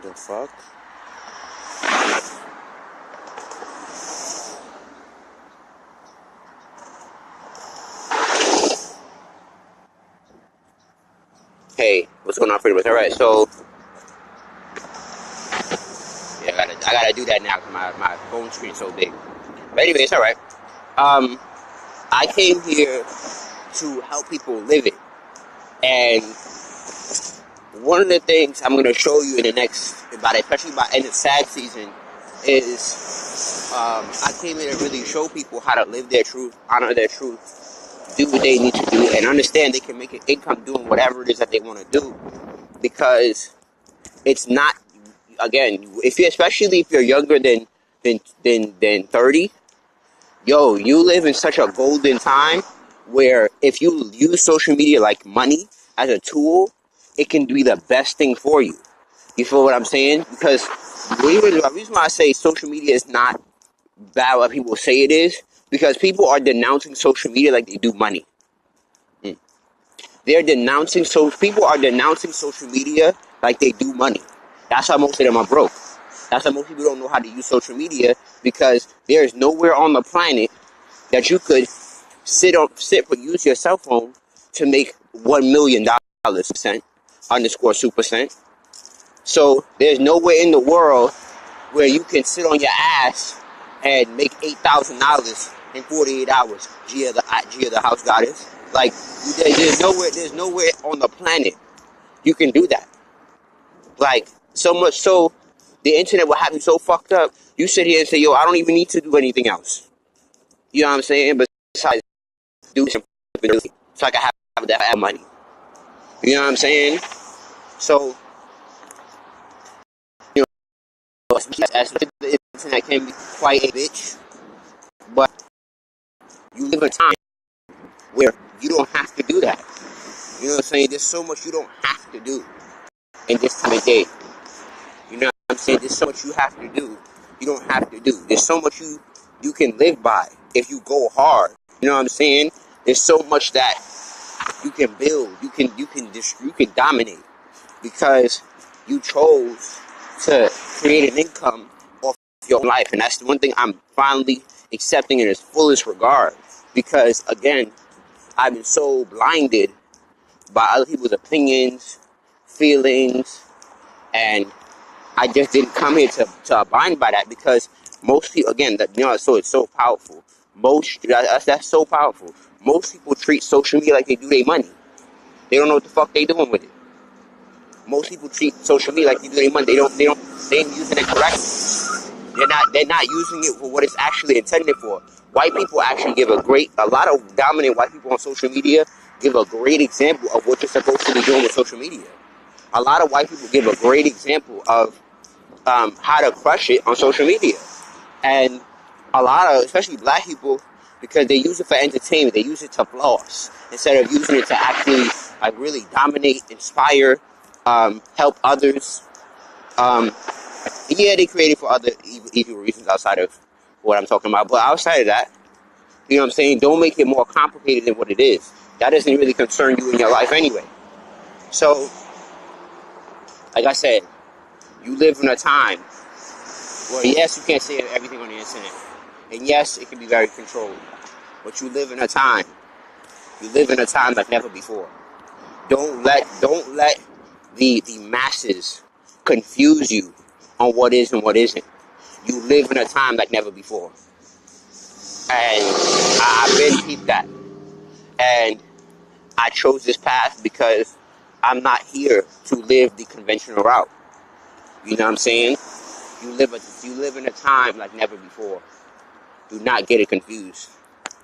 The fuck? Hey, what's going on, freedom? All right, so yeah, I gotta do that now because my phone screen's so big. But anyway, it's all right. I came here to help people live it, and one of the things I'm gonna show you in the next, especially by end of SAG season, is I came here to really show people how to live their truth, honor their truth, do what they need to do, and understand they can make an income doing whatever it is that they want to do, because it's not, again, if you, especially if you're younger than 30, yo, you live in such a golden time where if you use social media like money as a tool, it can be the best thing for you. You feel what I'm saying? Because the reason why I say social media is not bad what people say it is, because people are denouncing social media like they do money. People are denouncing social media like they do money. That's how most of them are broke. That's why most people don't know how to use social media, because there is nowhere on the planet that you could use your cell phone to make $1 million underscore super cent. So there's nowhere in the world where you can sit on your ass and make $8,000 in 48 hours. Gia the house goddess. Like, there's nowhere on the planet you can do that. Like, so much so, the internet will have you so fucked up. You sit here and say, yo, I don't even need to do anything else. You know what I'm saying? Besides do some so I can have that money. You know what I'm saying? So, you know, as the internet can be quite a bitch, but you live in a time where you don't have to do that. You know what I'm saying? There's so much you don't have to do in this time of day. You know what I'm saying? There's so much you have to do. You don't have to do. There's so much you can live by if you go hard. You know what I'm saying? There's so much that you can build. You can dominate, because you chose to create an income off your life, and that's the one thing I'm finally accepting in its fullest regard. Because again, I've been so blinded by other people's opinions, feelings, and I just didn't come here to abide by that, because most people, again, so it's so powerful. That's so powerful. Most people treat social media like they do their money. They don't know what the fuck they doing with it. Most people treat social media like they do their money. They ain't using it correctly. They're not using it for what it's actually intended for. White people actually give a lot of dominant white people on social media give a great example of what you're supposed to be doing with social media. A lot of white people give a great example of how to crush it on social media. And a lot of, especially black people, because they use it for entertainment, they use it to floss instead of using it to actually like really dominate, inspire, help others. Yeah, they create it for other evil reasons outside of what I'm talking about. But outside of that, you know what I'm saying? Don't make it more complicated than what it is. That doesn't really concern you in your life anyway. So, like I said, you live in a time where, yes, you can't say everything on the internet. And yes, it can be very controlled. But you live in a time. You live in a time like never before. Don't let the masses confuse you on what is and what isn't. You live in a time like never before. And I've been peeped that. And I chose this path because I'm not here to live the conventional route. You know what I'm saying? You live in a time like never before. Do not get it confused.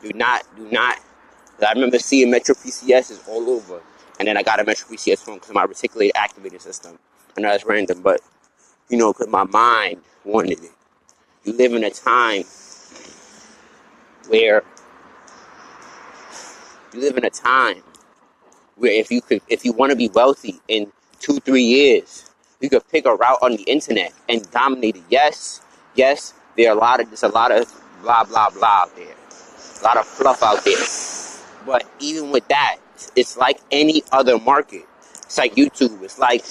Do not. I remember seeing Metro PCSs all over, and then I got a Metro PCS phone because of my reticulated activator system. I know that's random, but because my mind wanted it. You live in a time where if you want to be wealthy in 2-3 years, you could pick a route on the internet and dominate it. Yes, there's a lot of blah blah blah out there, a lot of fluff out there. But even with that, it's like any other market. It's like YouTube. It's like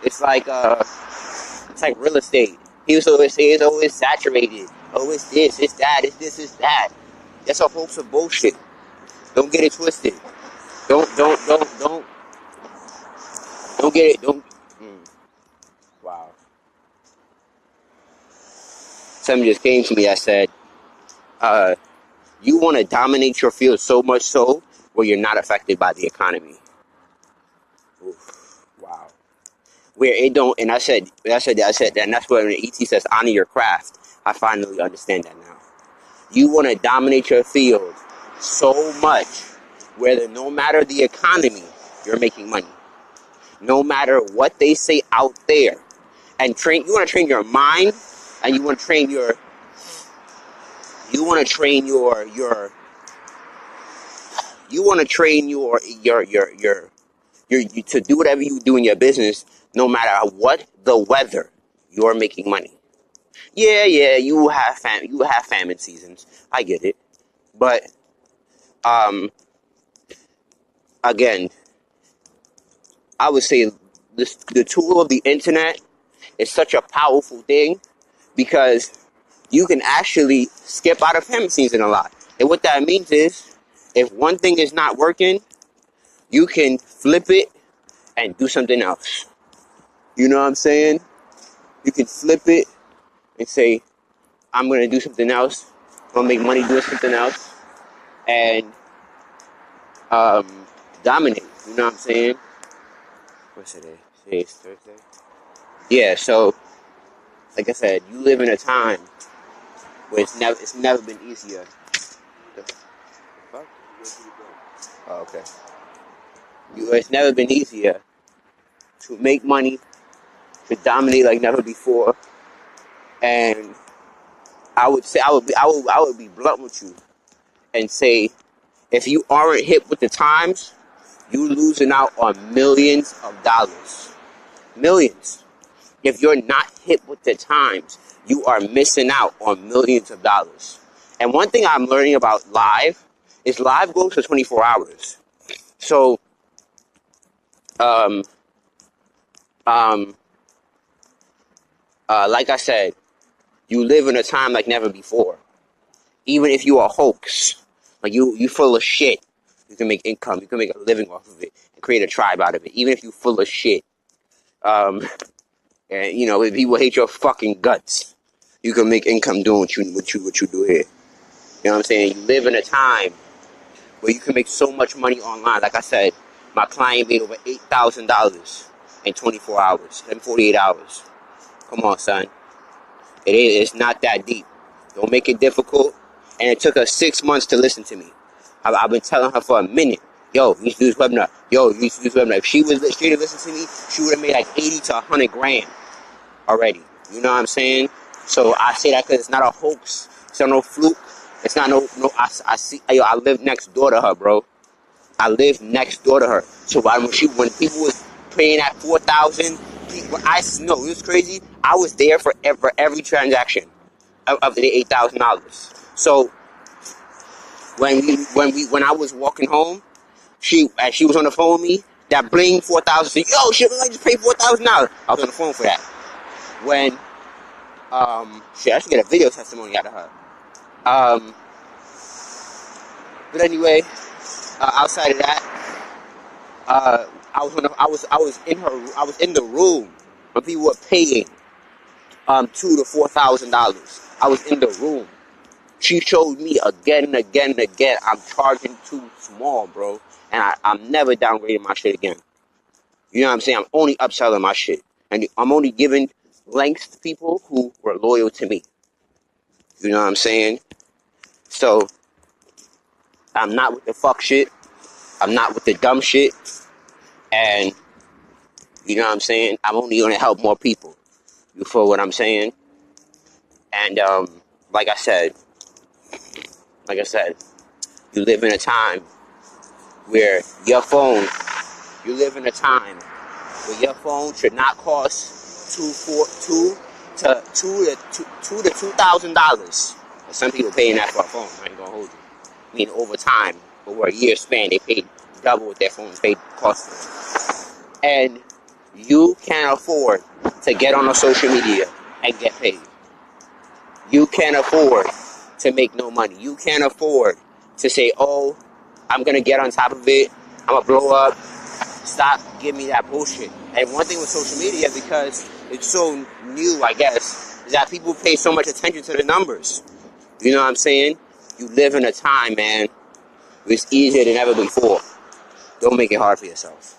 It's like real estate. He used to always say it's always saturated. Oh, it's this, it's that, it's this, it's that. That's a hoax of bullshit. Don't get it twisted. Don't get it. Don't. Wow. Something just came to me. I said, you want to dominate your field so much so where you're not affected by the economy. Oof. Wow. Where it don't, and I said that, and that's where when ET says honor your craft. I finally understand that now. You want to dominate your field so much where no matter the economy, you're making money. No matter what they say out there, and you want to train your mind, and you want to train your you want to train your to do whatever you do in your business, no matter what the weather, you're making money. Yeah, you have famine seasons. I get it, but again, I would say the tool of the internet is such a powerful thing because you can actually skip out of famine season a lot. And what that means is, if one thing is not working, you can flip it and do something else. You know what I'm saying? You can flip it and say, I'm going to do something else. I'm going to make money doing something else. And dominate. You know what I'm saying? What's today? Today's Thursday? Yeah, so, like I said, you live in a time where it's never been easier. The fuck? Oh, okay. It's never been easier to make money, to dominate like never before. And I would say I would be blunt with you and say, if you aren't hip with the times, you losing out on millions of dollars. Millions. If you're not hip with the times, you are missing out on millions of dollars. And one thing I'm learning about live is live goes for 24 hours. So, um, um, like I said, you live in a time like never before. Even if you are a hoax, like you full of shit, you can make income. You can make a living off of it and create a tribe out of it. Even if you full of shit, and if people hate your fucking guts, you can make income doing what you do here. You know what I'm saying? You live in a time where you can make so much money online. Like I said, my client made over $8,000 in 24 hours, in 48 hours. Come on, son. It's not that deep. Don't make it difficult. And it took her 6 months to listen to me. I've been telling her for a minute, yo, you need to do this webinar. Yo, you need to do this webinar. If she was straight to listen to me, she would have made like 80 to 100 grand already. You know what I'm saying? So I say that because it's not a hoax. It's not no fluke. It's not no. I see. Yo, I live next door to her, bro. I live next door to her. So when people was paying at 4,000, I know it was crazy. I was there for every transaction of the $8,000. So when I was walking home, as she was on the phone with me, that bling 4,000. Yo, shit, I just paid $4,000. I was on the phone for that. When shit, I should get a video testimony out of her. But anyway, outside of that, I was in the room when people were paying $2,000 to $4,000. I was in the room. She showed me again and again and again, I'm charging too small, bro. And I'm never downgrading my shit again. You know what I'm saying? I'm only upselling my shit. And I'm only giving links to people who were loyal to me. You know what I'm saying? So, I'm not with the fuck shit. I'm not with the dumb shit. And, you know what I'm saying? I'm only going to help more people. You feel what I'm saying? And, like I said, you live in a time where your phone should not cost $2,000. Some people paying that for a phone. I ain't gonna hold you. I mean, over time, over a year span, they paid double what their phones paid cost. And You can't afford to get on a social media and get paid. You can't afford to make no money. You can't afford to say, oh, I'm going to get on top of it. I'm going to blow up. Stop giving me that bullshit. And one thing with social media, because it's so new, I guess, is that people pay so much attention to the numbers. You know what I'm saying? You live in a time, man, where it's easier than ever before. Don't make it hard for yourself.